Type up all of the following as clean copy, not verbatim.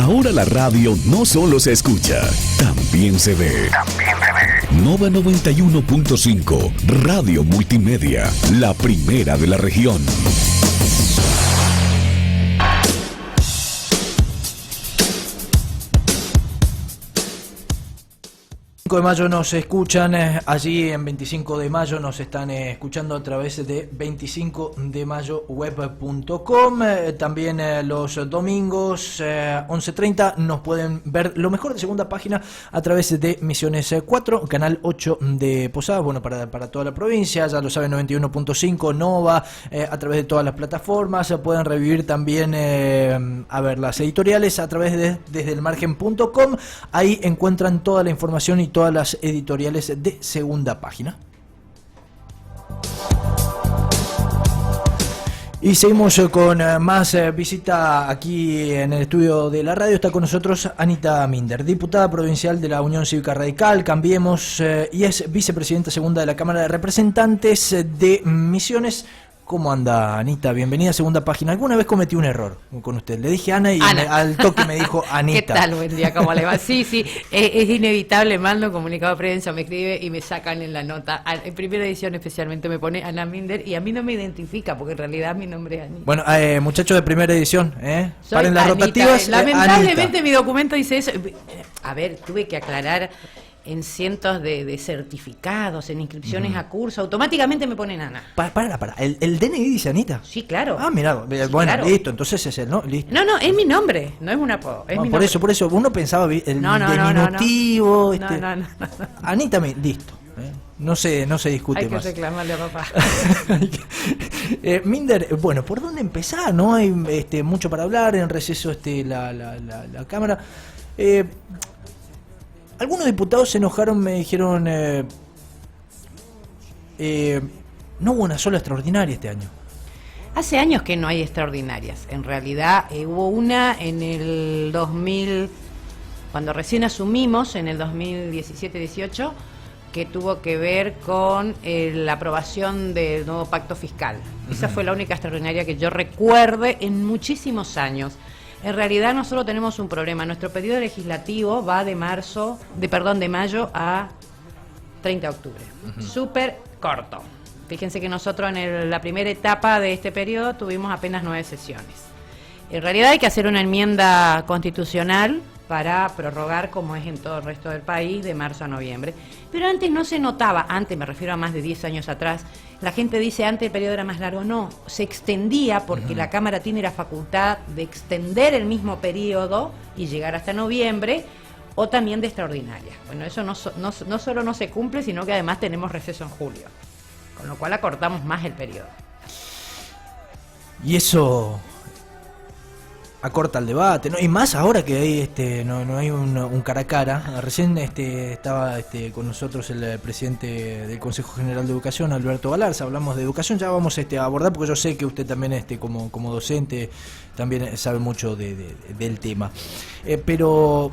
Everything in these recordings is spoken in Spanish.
Ahora la radio no solo se escucha, también se ve. Nova 91.5, Radio Multimedia, la primera de la región. 25 de mayo nos escuchan, allí en 25 de mayo nos están escuchando a través de 25demayoweb.com, también los domingos 11:30 nos pueden ver lo mejor de Segunda Página a través de Misiones 4, canal 8 de Posadas, bueno, para toda la provincia, ya lo saben, 91.5, Nova, a través de todas las plataformas, pueden revivir también las editoriales a través de desdelmargen.com, ahí encuentran toda la información y todas las editoriales de Segunda Página. Y seguimos con más visita aquí en el estudio de la radio. Está con nosotros Anita Minder, diputada provincial de la Unión Cívica Radical, Cambiemos, y es vicepresidenta segunda de la Cámara de Representantes de Misiones. ¿Cómo anda, Anita? Bienvenida a Segunda Página. ¿Alguna vez cometí un error con usted? Le dije Ana y al toque me dijo Anita. ¿Qué tal? Buen día, ¿cómo le va? Sí, es inevitable, mando un comunicado de prensa, me escribe y me sacan en la nota. En primera edición especialmente me pone Ana Minder y a mí no me identifica porque en realidad mi nombre es Anita. Bueno, muchachos de primera edición, paren las Anita. rotativas. Lamentablemente Anita. Mi documento dice eso. A ver, tuve que aclarar en cientos de certificados, en inscripciones a curso, automáticamente me ponen Ana. Para. ¿El DNI dice Anita? Sí, claro. Ah, mira, Sí, bueno, claro. Listo, entonces es él, ¿no? Listo. No, es mi nombre, no es un apodo, es mi por nombre. eso, uno pensaba el diminutivo, No. Anita, listo. No se discute Hay que más. reclamarle a papá. Minder, bueno, ¿por dónde empezar? No hay mucho para hablar, en receso la Cámara. Algunos diputados se enojaron, me dijeron, no hubo una sola extraordinaria este año. Hace años que no hay extraordinarias. En realidad hubo una en el 2000, cuando recién asumimos, en el 2017-18, que tuvo que ver con la aprobación del nuevo pacto fiscal. Esa fue la única extraordinaria que yo recuerde en muchísimos años. En realidad nosotros tenemos un problema. Nuestro periodo legislativo va de mayo a 30 de octubre. Súper corto. Fíjense que nosotros en la primera etapa de este periodo tuvimos apenas 9 sesiones. En realidad hay que hacer una enmienda constitucional para prorrogar, como es en todo el resto del país, de marzo a noviembre. Pero antes no se notaba, antes me refiero a más de 10 años atrás, la gente dice antes el periodo era más largo, no, se extendía porque la Cámara tiene la facultad de extender el mismo periodo y llegar hasta noviembre, o también de extraordinaria. Bueno, eso no solo no se cumple, sino que además tenemos receso en julio, con lo cual acortamos más el periodo. Y eso acorta el debate, ¿no? Y más ahora que hay no hay un cara a cara. Recién estaba con nosotros el presidente del Consejo General de Educación, Alberto Galarza. Hablamos de educación, ya vamos a abordar, porque yo sé que usted también como docente también sabe mucho del tema. Pero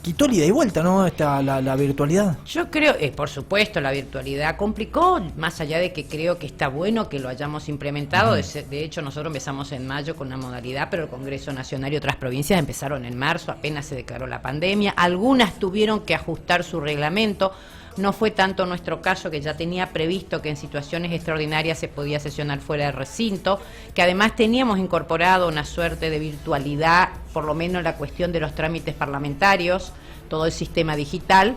quitó el ida y vuelta, ¿no? La virtualidad. Yo creo, por supuesto, la virtualidad complicó, más allá de que creo que está bueno que lo hayamos implementado. De hecho, nosotros empezamos en mayo con una modalidad, pero el Congreso Nacional y otras provincias empezaron en marzo, apenas se declaró la pandemia. Algunas tuvieron que ajustar su reglamento. No fue tanto nuestro caso, que ya tenía previsto que en situaciones extraordinarias se podía sesionar fuera del recinto, que además teníamos incorporado una suerte de virtualidad, por lo menos la cuestión de los trámites parlamentarios, todo el sistema digital.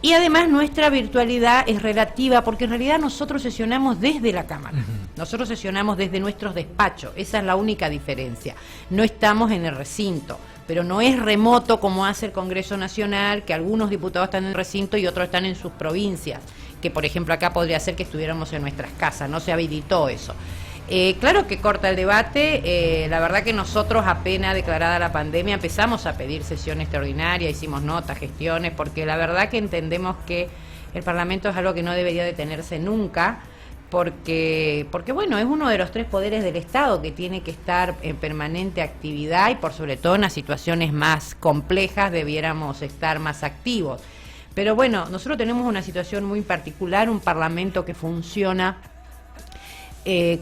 Y además nuestra virtualidad es relativa, porque en realidad nosotros sesionamos desde la Cámara, nosotros sesionamos desde nuestros despachos, esa es la única diferencia. No estamos en el recinto, pero no es remoto como hace el Congreso Nacional, que algunos diputados están en el recinto y otros están en sus provincias, que por ejemplo acá podría ser que estuviéramos en nuestras casas, no se habilitó eso. Claro que corta el debate, la verdad que nosotros apenas declarada la pandemia empezamos a pedir sesión extraordinaria, hicimos notas, gestiones, porque la verdad que entendemos que el Parlamento es algo que no debería detenerse nunca, porque bueno, es uno de los 3 poderes del Estado que tiene que estar en permanente actividad y por sobre todo en las situaciones más complejas debiéramos estar más activos. Pero bueno, nosotros tenemos una situación muy particular, un Parlamento que funciona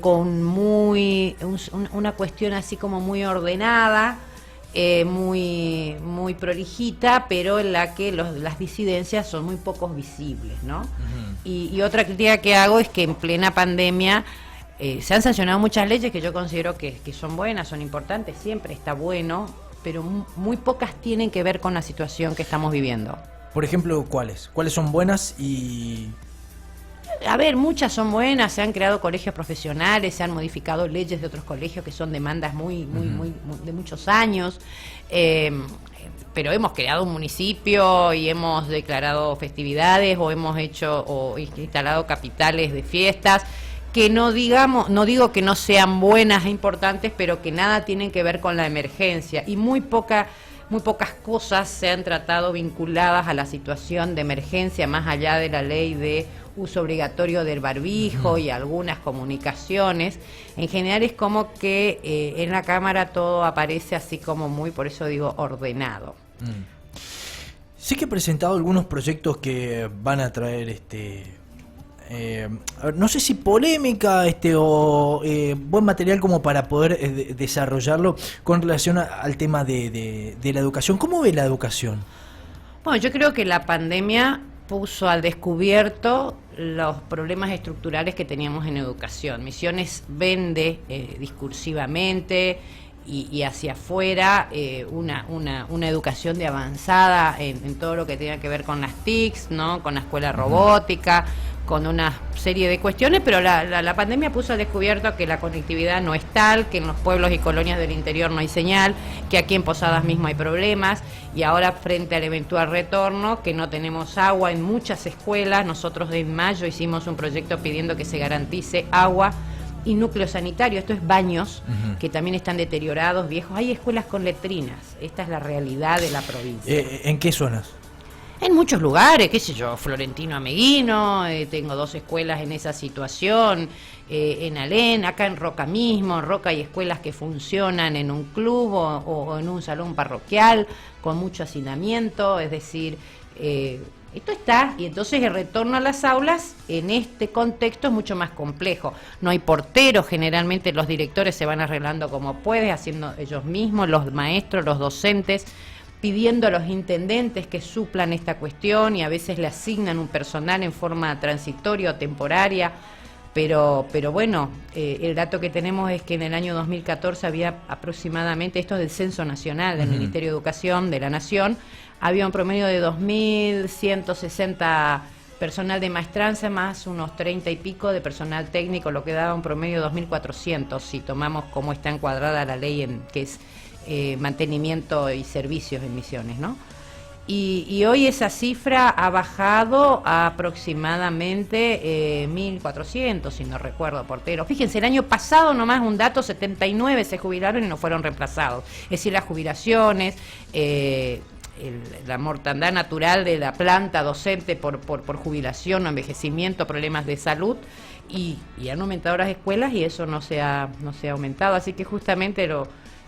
con una cuestión así como muy ordenada, muy, muy prolijita, pero en la que las disidencias son muy pocos visibles, ¿no? Y otra crítica que hago es que en plena pandemia se han sancionado muchas leyes que yo considero que son buenas, son importantes, siempre está bueno, pero muy pocas tienen que ver con la situación que estamos viviendo. Por ejemplo, ¿cuáles? ¿Cuáles son buenas y...? A ver, muchas son buenas, se han creado colegios profesionales, se han modificado leyes de otros colegios que son demandas muy de muchos años, pero hemos creado un municipio y hemos declarado festividades o hemos hecho o instalado capitales de fiestas que no digo que no sean buenas e importantes, pero que nada tienen que ver con la emergencia y muy pocas cosas se han tratado vinculadas a la situación de emergencia, más allá de la ley de uso obligatorio del barbijo y algunas comunicaciones. En general es como que en la Cámara todo aparece así como muy, por eso digo, ordenado. Sí que he presentado algunos proyectos que van a traer a ver, no sé si polémica o buen material como para poder desarrollarlo con relación al tema de la educación. ¿Cómo ve la educación? Bueno, yo creo que la pandemia puso al descubierto los problemas estructurales que teníamos en educación. Misiones vende discursivamente y hacia afuera una educación de avanzada en todo lo que tenga que ver con las TICs, ¿no? Con la escuela robótica, con una serie de cuestiones, pero la pandemia puso al descubierto que la conectividad no es tal, que en los pueblos y colonias del interior no hay señal, que aquí en Posadas mismo hay problemas, y ahora frente al eventual retorno, que no tenemos agua en muchas escuelas. Nosotros en mayo hicimos un proyecto pidiendo que se garantice agua y núcleo sanitario, esto es baños, que también están deteriorados, viejos. Hay escuelas con letrinas, esta es la realidad de la provincia. ¿En qué zonas? En muchos lugares, qué sé yo, Florentino Ameguino, tengo 2 escuelas en esa situación, en Alén, acá en Roca mismo. En Roca hay escuelas que funcionan en un club o en un salón parroquial con mucho hacinamiento, es decir, esto está, y entonces el retorno a las aulas en este contexto es mucho más complejo. No hay porteros, generalmente los directores se van arreglando como pueden, haciendo ellos mismos, los maestros, los docentes, pidiendo a los intendentes que suplan esta cuestión y a veces le asignan un personal en forma transitoria o temporaria, pero bueno, el dato que tenemos es que en el año 2014 había aproximadamente, esto es del Censo Nacional del Ministerio de Educación de la Nación, había un promedio de 2.160 personal de maestranza más unos 30 y pico de personal técnico, lo que daba un promedio de 2.400 si tomamos cómo está encuadrada la ley que es mantenimiento y servicios en Misiones, ¿no? Y hoy esa cifra ha bajado a aproximadamente 1.400, si no recuerdo, porteros. Fíjense, el año pasado nomás un dato, 79 se jubilaron y no fueron reemplazados. Es decir, las jubilaciones, la mortandad natural de la planta docente por jubilación o envejecimiento, problemas de salud, y han aumentado las escuelas y eso no se ha aumentado. Así que justamente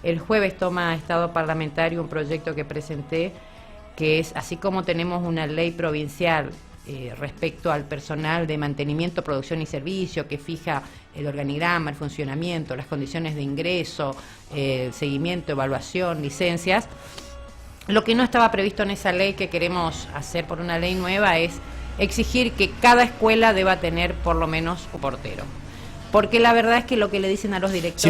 el jueves toma a Estado Parlamentario un proyecto que presenté, que es, así como tenemos una ley provincial respecto al personal de mantenimiento, producción y servicio, que fija el organigrama, el funcionamiento, las condiciones de ingreso, seguimiento, evaluación, licencias. Lo que no estaba previsto en esa ley que queremos hacer por una ley nueva es exigir que cada escuela deba tener por lo menos un portero. Porque la verdad es que lo que le dicen a los directores...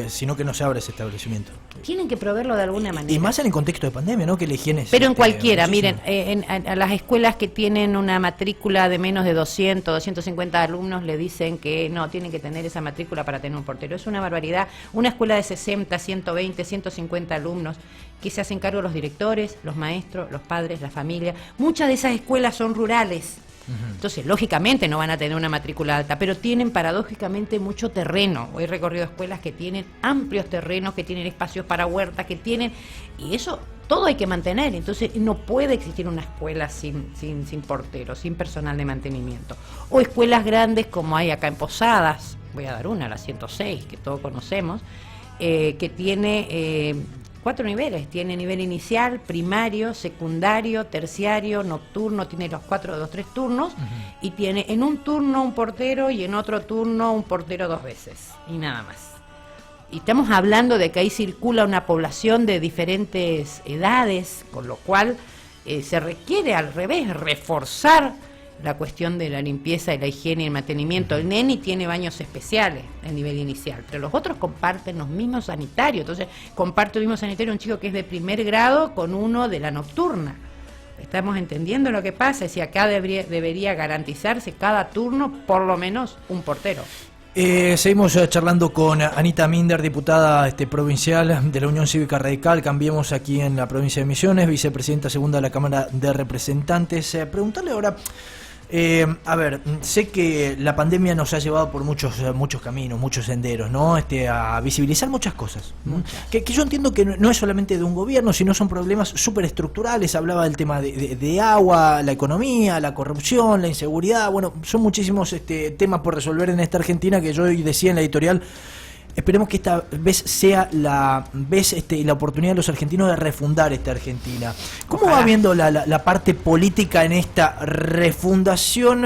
Sino que no se abre ese establecimiento. Tienen que proveerlo de alguna manera. Y más en el contexto de pandemia, ¿no? Que la higiene es... Pero en cualquiera, miren, a las escuelas que tienen una matrícula de menos de 200, 250 alumnos le dicen que no, tienen que tener esa matrícula para tener un portero. Es una barbaridad. Una escuela de 60, 120, 150 alumnos que se hacen cargo los directores, los maestros, los padres, la familia. Muchas de esas escuelas son rurales. Entonces, lógicamente no van a tener una matrícula alta, pero tienen paradójicamente mucho terreno. He recorrido escuelas que tienen amplios terrenos, que tienen espacios para huertas, y eso todo hay que mantener. Entonces, no puede existir una escuela sin portero, sin personal de mantenimiento. O escuelas grandes como hay acá en Posadas, voy a dar una, la 106, que todos conocemos, que tiene 4 niveles, tiene nivel inicial, primario, secundario, terciario, nocturno, tiene los 3 turnos, y tiene en un turno un portero y en otro turno un portero 2 veces, y nada más. y estamos hablando de que ahí circula una población de diferentes edades, con lo cual se requiere al revés reforzar la cuestión de la limpieza y la higiene y el mantenimiento. El neni tiene baños especiales a nivel inicial, pero los otros comparten los mismos sanitarios. Entonces comparte el mismo sanitario un chico que es de primer grado con uno de la nocturna. ¿Estamos entendiendo lo que pasa? Es decir, acá debería garantizarse cada turno por lo menos un portero. Seguimos charlando con Anita Minder, diputada provincial de la Unión Cívica Radical. Cambiemos aquí en la provincia de Misiones, vicepresidenta segunda de la Cámara de Representantes. Preguntarle ahora, a ver, sé que la pandemia nos ha llevado por muchos caminos, muchos senderos, ¿no? A visibilizar muchas cosas. Que yo entiendo que no es solamente de un gobierno, sino son problemas súper estructurales. Hablaba del tema de agua, la economía, la corrupción, la inseguridad. Bueno, son muchísimos temas por resolver en esta Argentina que yo hoy decía en la editorial. Esperemos que esta vez sea la vez y la oportunidad de los argentinos de refundar esta Argentina. ¿Cómo va viendo la parte política en esta refundación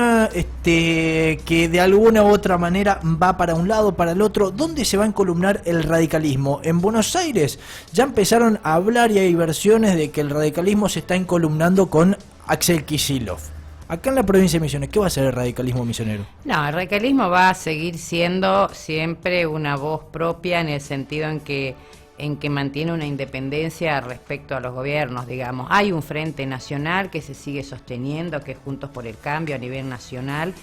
que de alguna u otra manera va para un lado, para el otro? ¿Dónde se va a encolumnar el radicalismo? En Buenos Aires ya empezaron a hablar y hay versiones de que el radicalismo se está encolumnando con Axel Kicillof. Acá en la provincia de Misiones, ¿qué va a ser el radicalismo misionero? No, el radicalismo va a seguir siendo siempre una voz propia en el sentido en que mantiene una independencia respecto a los gobiernos, digamos. Hay un frente nacional que se sigue sosteniendo, que es Juntos por el Cambio a nivel nacional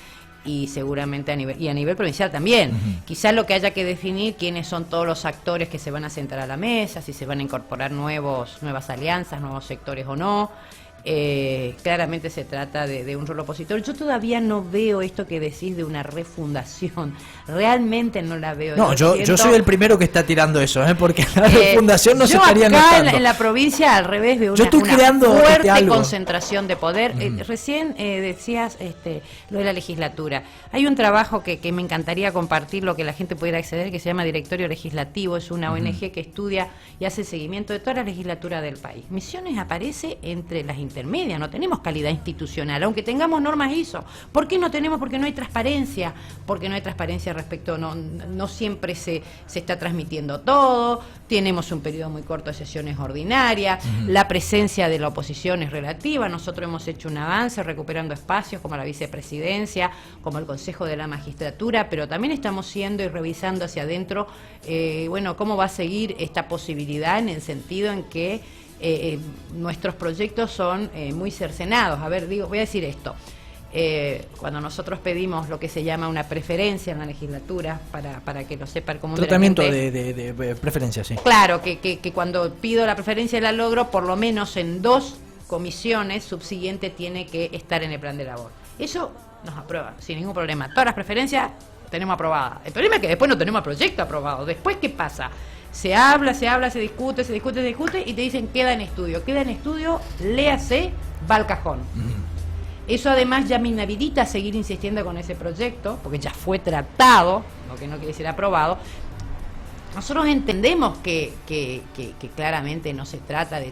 y seguramente a nivel provincial también. Quizás lo que haya que definir quiénes son todos los actores que se van a sentar a la mesa, si se van a incorporar nuevas alianzas, nuevos sectores o no. Claramente se trata de un rol opositor. Yo todavía no veo esto que decís de una refundación, realmente no la veo. No, yo soy el primero que está tirando eso, porque la refundación no se estaría notando. Yo acá en la provincia al revés veo una fuerte concentración de poder. Recién decías lo de la legislatura. Hay un trabajo que me encantaría compartir, lo que la gente pudiera acceder, que se llama Directorio Legislativo. Es una ONG que estudia y hace seguimiento de toda la legislatura del país. Misiones aparece entre las intermedia, no tenemos calidad institucional, aunque tengamos normas ISO. ¿Por qué no tenemos? Porque no hay transparencia, respecto, no siempre se está transmitiendo todo, tenemos un periodo muy corto de sesiones ordinarias, la presencia de la oposición es relativa, nosotros hemos hecho un avance recuperando espacios como la vicepresidencia, como el Consejo de la Magistratura, pero también estamos siendo y revisando hacia adentro, cómo va a seguir esta posibilidad en el sentido en que nuestros proyectos son muy cercenados. A ver, voy a decir esto. Cuando nosotros pedimos lo que se llama una preferencia en la legislatura, para que lo sepa el común tratamiento de preferencia, sí. Claro, que cuando pido la preferencia la logro, por lo menos en 2 comisiones subsiguientes tiene que estar en el plan de labor. Eso nos aprueba, sin ningún problema. Todas las preferencias tenemos aprobadas. El problema es que después no tenemos proyecto aprobado. Después, ¿qué pasa? Se habla, se discute y te dicen queda en estudio, léase, va al cajón. Eso además ya me inhabilita a seguir insistiendo con ese proyecto, porque ya fue tratado, lo que no quiere decir aprobado. Nosotros entendemos que claramente no se trata de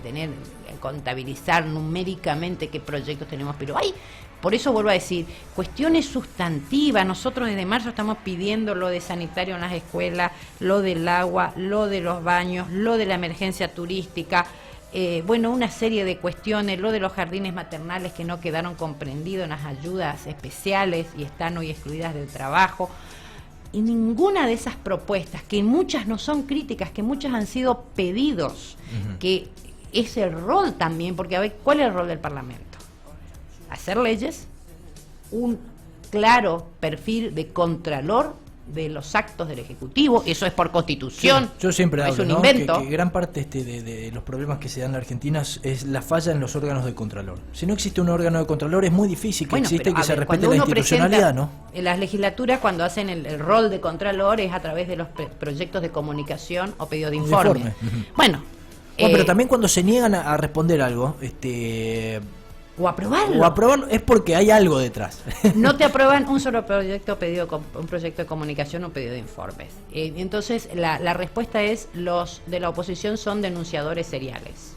contabilizar numéricamente qué proyectos tenemos, pero hay, por eso vuelvo a decir, cuestiones sustantivas. Nosotros desde marzo estamos pidiendo lo de sanitario en las escuelas, lo del agua, lo de los baños, lo de la emergencia turística, una serie de cuestiones, lo de los jardines maternales que no quedaron comprendidos en las ayudas especiales y están hoy excluidas del trabajo. Y ninguna de esas propuestas, que muchas no son críticas, que muchas han sido pedidos, que es el rol también, porque a ver, ¿cuál es el rol del Parlamento? Hacer leyes, un claro perfil de contralor de los actos del Ejecutivo, eso es por Constitución. Sí, yo siempre hablo, es un invento. Que gran parte de los problemas que se dan en la Argentina es la falla en los órganos de Contralor. Si no existe un órgano de Contralor es muy difícil que exista y que se respete la institucionalidad, ¿no? En las legislaturas, cuando hacen el rol de Contralor, es a través de los proyectos de comunicación o pedido de informe. Bueno, pero también cuando se niegan a responder algo, o aprobarlo es porque hay algo detrás. No te aprueban un solo proyecto un proyecto de comunicación o pedido de informes. Entonces la respuesta es: los de la oposición son denunciadores seriales.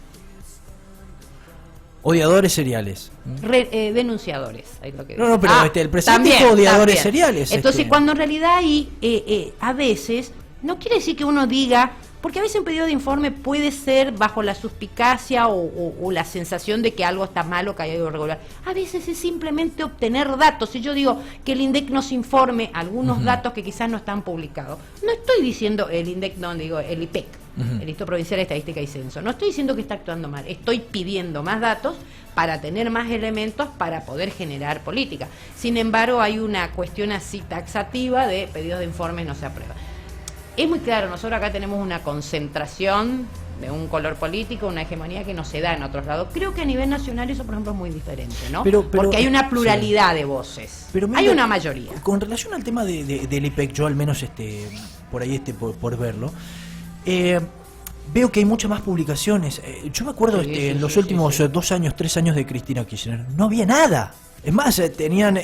Odiadores seriales. Denunciadores. Es lo que no, pero el presidente dijo odiadores seriales. Entonces cuando en realidad hay a veces no quiere decir que uno diga, porque a veces un pedido de informe puede ser bajo la suspicacia o la sensación de que algo está malo, que hay algo irregular. A veces es simplemente obtener datos. Si yo digo que el INDEC nos informe algunos datos que quizás no están publicados, no estoy diciendo el INDEC, no, digo el IPEC, el Instituto Provincial de Estadística y Censo. No estoy diciendo que está actuando mal, estoy pidiendo más datos para tener más elementos para poder generar política. Sin embargo, hay una cuestión así taxativa de pedidos de informes no se aprueban. Es muy claro, nosotros acá tenemos una concentración de un color político, una hegemonía que no se da en otros lados. Creo que a nivel nacional eso, por ejemplo, es muy diferente, ¿no? Porque hay una pluralidad de voces. Pero mira, hay una mayoría. Con relación al tema del IPEC, yo al menos por ahí por verlo, veo que hay muchas más publicaciones. Yo me acuerdo en los últimos 2 años, 3 años de Cristina Kirchner, no había nada. Es más, tenían,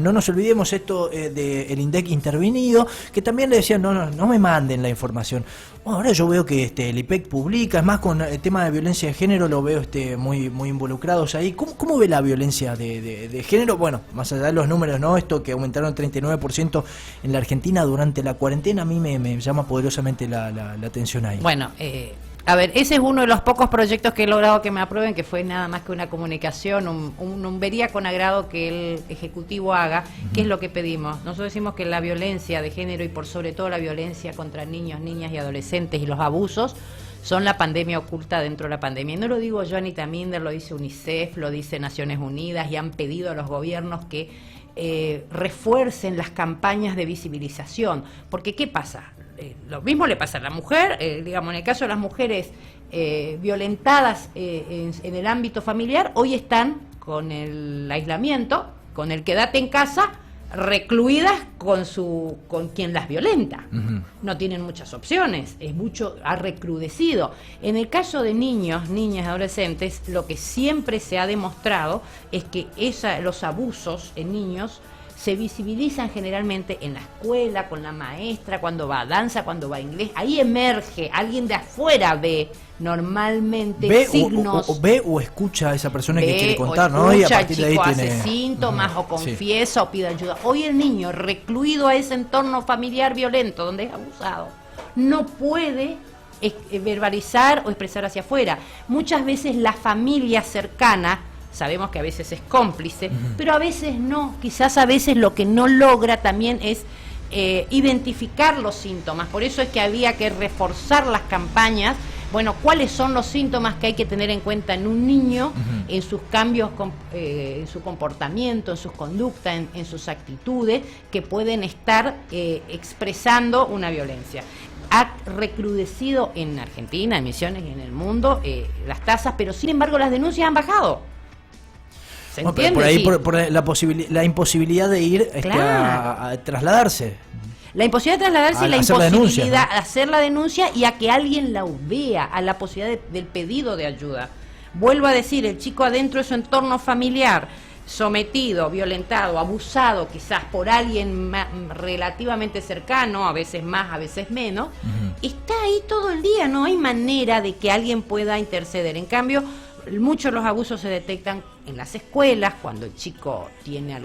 no nos olvidemos esto del INDEC intervenido, que también le decían, no me manden la información. Bueno, ahora yo veo que el IPEC publica, es más, con el tema de violencia de género lo veo muy involucrados ahí. ¿Cómo ve la violencia de género? Bueno, más allá de los números, ¿no? Esto que aumentaron 39% en la Argentina durante la cuarentena, a mí me llama poderosamente la atención ahí. Bueno, a ver, ese es uno de los pocos proyectos que he logrado que me aprueben, que fue nada más que una comunicación, vería con agrado que el Ejecutivo haga, que es lo que pedimos. Nosotros decimos que la violencia de género y por sobre todo la violencia contra niños, niñas y adolescentes y los abusos son la pandemia oculta dentro de la pandemia. Y no lo digo yo, Anita Minder, lo dice UNICEF, lo dice Naciones Unidas y han pedido a los gobiernos que refuercen las campañas de visibilización. Porque, ¿qué pasa? Lo mismo le pasa a la mujer, digamos, en el caso de las mujeres violentadas en el ámbito familiar, hoy están con el aislamiento, con el quédate en casa, recluidas con quien las violenta. No tienen muchas opciones, ha recrudecido. En el caso de niños, niñas, adolescentes, lo que siempre se ha demostrado es que los abusos en niños se visibilizan generalmente en la escuela, con la maestra, cuando va a danza, cuando va a inglés. Ahí emerge, alguien de afuera ve normalmente signos. Ve o escucha a esa persona que quiere contar, ¿no? Y a partir de ahí hace síntomas o confiesa o pide ayuda. Hoy el niño recluido a ese entorno familiar violento, donde es abusado, no puede verbalizar o expresar hacia afuera. Muchas veces la familia cercana, sabemos que a veces es cómplice, pero a veces no. Quizás a veces lo que no logra también es identificar los síntomas. Por eso es que había que reforzar las campañas. Bueno, ¿cuáles son los síntomas que hay que tener en cuenta en un niño, en sus cambios, en su comportamiento, en sus conductas, en sus actitudes, que pueden estar expresando una violencia? Ha recrudecido en Argentina, en Misiones y en el mundo las tasas, pero sin embargo las denuncias han bajado. ¿Se entiende? Por ahí, sí. La imposibilidad de ir a trasladarse. La imposibilidad de trasladarse y la imposibilidad de hacer la denuncia y a que alguien la vea, a la posibilidad del pedido de ayuda. Vuelvo a decir, el chico adentro de su entorno familiar, sometido, violentado, abusado quizás por alguien relativamente cercano, a veces más, a veces menos, está ahí todo el día, no hay manera de que alguien pueda interceder. En cambio, muchos de los abusos se detectan en las escuelas, cuando el chico tiene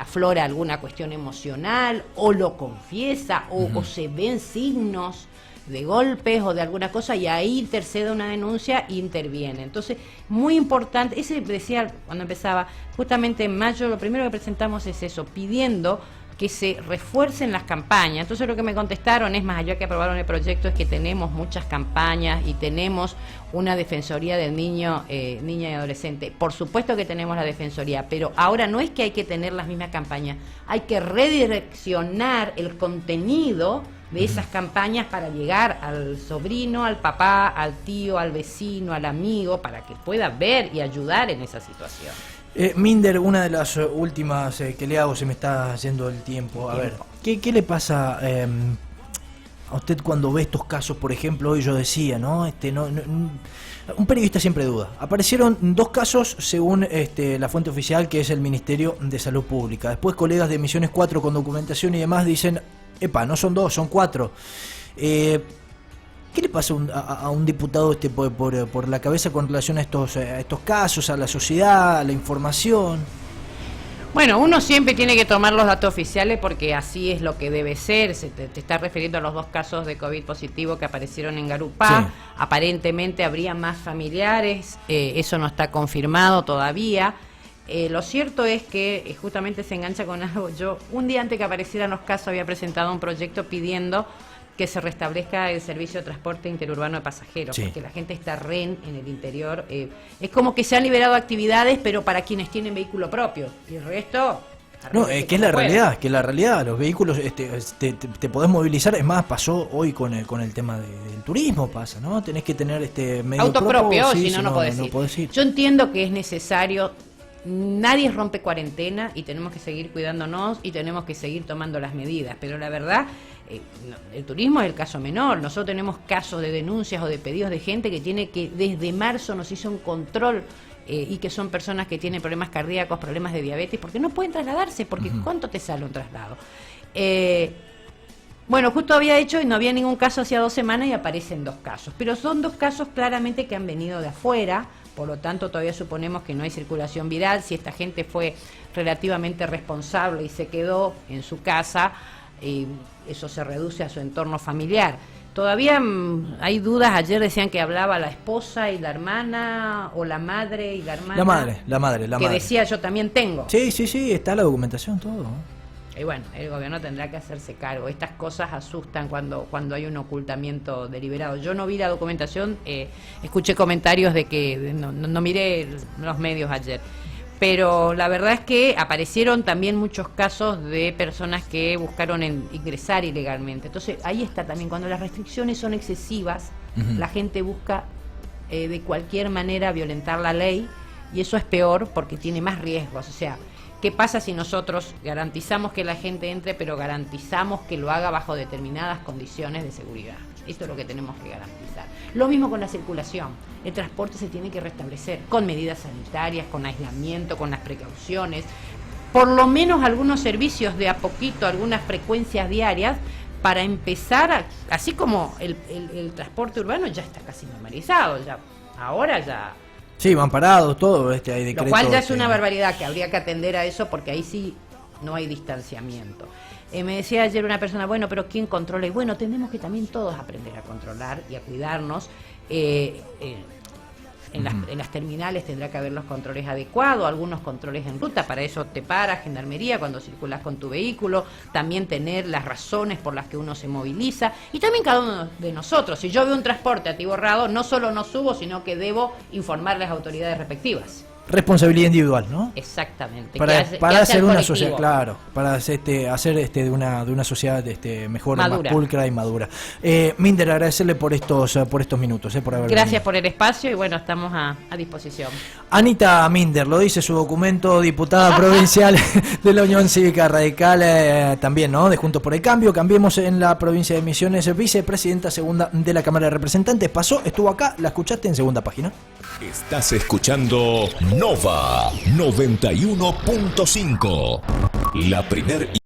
aflora alguna cuestión emocional, o lo confiesa, o se ven signos de golpes o de alguna cosa, y ahí intercede una denuncia e interviene. Entonces, muy importante, ese decía cuando empezaba, justamente en mayo, lo primero que presentamos es eso, pidiendo que se refuercen las campañas. Entonces lo que me contestaron es, más allá que aprobaron el proyecto, es que tenemos muchas campañas y tenemos una defensoría del niño, niña y adolescente. Por supuesto que tenemos la defensoría, pero ahora no es que hay que tener las mismas campañas, hay que redireccionar el contenido de esas campañas para llegar al sobrino, al papá, al tío, al vecino, al amigo, para que pueda ver y ayudar en esa situación. Minder, una de las últimas que le hago, se me está yendo el tiempo. A ver, ¿qué le pasa a usted cuando ve estos casos? Por ejemplo, hoy yo decía, ¿no? Un periodista siempre duda. Aparecieron 2 casos según la fuente oficial, que es el Ministerio de Salud Pública. Después colegas de Misiones 4 con documentación y demás dicen, no son 2, son 4. ¿Qué le pasa a un diputado por la cabeza con relación a estos casos, a la sociedad, a la información? Bueno, uno siempre tiene que tomar los datos oficiales porque así es lo que debe ser. Te está refiriendo a los 2 casos de COVID positivo que aparecieron en Garupá. Sí. Aparentemente habría más familiares, eso no está confirmado todavía. Lo cierto es que justamente se engancha con algo. Yo, un día antes que aparecieran los casos, había presentado un proyecto pidiendo que se restablezca el servicio de transporte interurbano de pasajeros, sí, porque la gente está en el interior. Es como que se han liberado actividades, pero para quienes tienen vehículo propio. Y el resto... No, es que es la realidad, los vehículos te podés movilizar. Es más, pasó hoy con el tema del turismo, pasa, ¿no? Tenés que tener medio auto propio, sí, si no podés ir. Yo entiendo que es necesario. Nadie rompe cuarentena y tenemos que seguir cuidándonos y tenemos que seguir tomando las medidas, pero la verdad, el turismo es el caso menor. Nosotros tenemos casos de denuncias o de pedidos de gente que desde marzo nos hizo un control y que son personas que tienen problemas cardíacos, problemas de diabetes, porque no pueden trasladarse, porque ¿cuánto te sale un traslado? Bueno, justo había hecho y no había ningún caso hacía 2 semanas y aparecen 2 casos, pero son 2 casos claramente que han venido de afuera. Por lo tanto, todavía suponemos que no hay circulación viral. Si esta gente fue relativamente responsable y se quedó en su casa, eso se reduce a su entorno familiar. Todavía hay dudas. Ayer decían que hablaba la esposa y la hermana, o la madre y la hermana. La madre. Que decía, yo también tengo. Sí, está la documentación, todo. Y bueno, el gobierno tendrá que hacerse cargo. Estas cosas asustan cuando hay un ocultamiento deliberado. Yo no vi la documentación, escuché comentarios de que no miré los medios ayer. Pero la verdad es que aparecieron también muchos casos de personas que buscaron ingresar ilegalmente. Entonces ahí está también, cuando las restricciones son excesivas, la gente busca de cualquier manera violentar la ley, y eso es peor porque tiene más riesgos. O sea, ¿qué pasa si nosotros garantizamos que la gente entre, pero garantizamos que lo haga bajo determinadas condiciones de seguridad? Esto es lo que tenemos que garantizar. Lo mismo con la circulación. El transporte se tiene que restablecer con medidas sanitarias, con aislamiento, con las precauciones. Por lo menos algunos servicios de a poquito, algunas frecuencias diarias, para empezar, así como el transporte urbano ya está casi normalizado. Ahora ya... Sí, van parados, todo, hay decretos. Lo cual ya es una barbaridad, que habría que atender a eso, porque ahí sí no hay distanciamiento. Me decía ayer una persona, bueno, pero ¿quién controla? Y bueno, tenemos que también todos aprender a controlar y a cuidarnos. En las terminales tendrá que haber los controles adecuados, algunos controles en ruta, para eso te para Gendarmería cuando circulas con tu vehículo, también tener las razones por las que uno se moviliza, y también cada uno de nosotros. Si yo veo un transporte atiborrado, no solo no subo, sino que debo informar a las autoridades respectivas. Responsabilidad individual, ¿no? Exactamente. Para hacer una sociedad, claro, para hacer de una sociedad mejor, madura, más pulcra y madura. Minder, agradecerle por estos minutos, por haber Gracias venido. por el espacio y bueno, estamos a disposición. Anita Minder, lo dice su documento, diputada provincial de la Unión Cívica Radical, también, ¿no? De Juntos por el Cambio. Cambiemos en la provincia de Misiones, vicepresidenta segunda de la Cámara de Representantes. Estuvo acá, la escuchaste en segunda página. Estás escuchando Nova 91.5, la primer